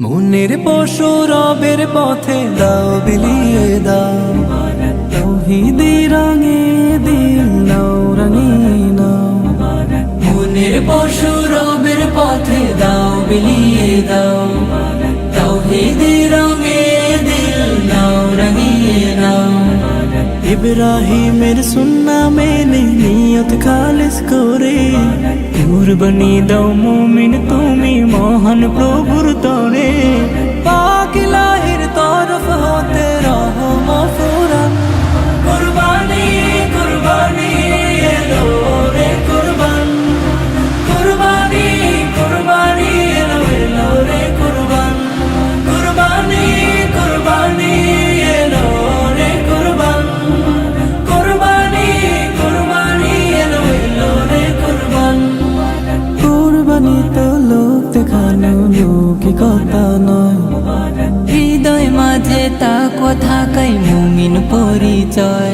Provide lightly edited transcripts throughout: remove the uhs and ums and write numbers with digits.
মনের পশু রবের পথে দাও বিলিয়ে দাও, তাওহীদি রঙে দিল নাও রঙিয়ে নাও। মনের পশু রবের পথে দাও বিলিয়ে দাও, তাওহীদি রঙে দিল নাও রঙিয়ে নাও। ইব্রাহিমের সুন্না মেনে নিয়ত খালিস করে, কুরবানি দাও মুমিন তুমি মহান প্রভুর তরে। পাক ইলাহির তরফ হতে রহমত ফুরান, কুরবানি কুরবানি এলো রে কুরবান, কুরবানি কুরবানি এলো রে কুরবান, কুরবানি কুরবানি এলো রে কুরবান, কুরবানি কুরবানি এলো রে কুরবান। কুরবানি তো লোক দেখানো লৌকিকতা নয়, হৃদয় মাঝে তাকওয়া থাকাই মুমিন পরিচয়।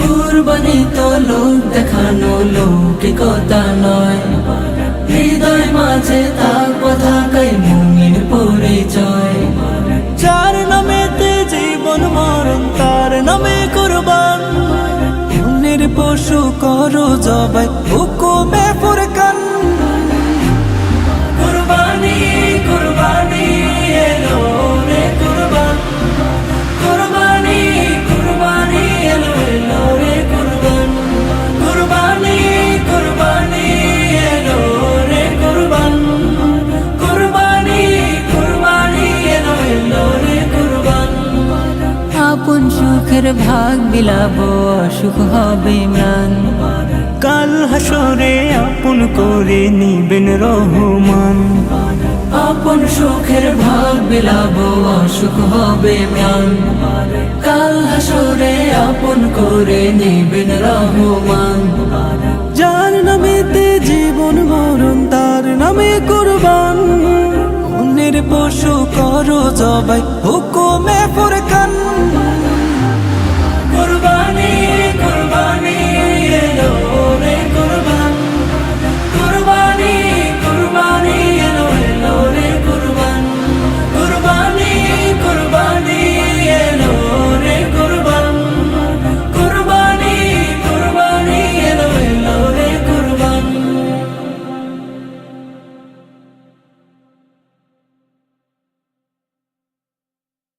কুরবানি তো লোক দেখানো লৌকিকতা নয়, হৃদয় মাঝে তাকওয়া থাকাই মুমিন পরিচয়। যার নামেতে জীবন মরণ তার নামে কুরবান, মনের পশু করো জবাই হুকুমে ফুরকান। কুরবানি কুরবানি এলো রে কুরবান, কুরবানি কুরবানি এলো রে কুরবান, কুরবানি কুরবানি এলো রে কুরবান, কুরবানি কুরবানি এলো রে কুরবান। আপন সুখের ভাগ বিলাবো অসুখ হবে ম্লান, কাল হাসরে আপন করে নিবেন রহমান। আপন সুখের ভাগ বিলাবো অসুখ হবে ম্লান, কাল হাসরে আপন করে নিবেন রহমান। যার নামেতে জীবন মরণ তার নামে কুরবান, মনের পশু করো জবাই হুকুমে ফুরকান।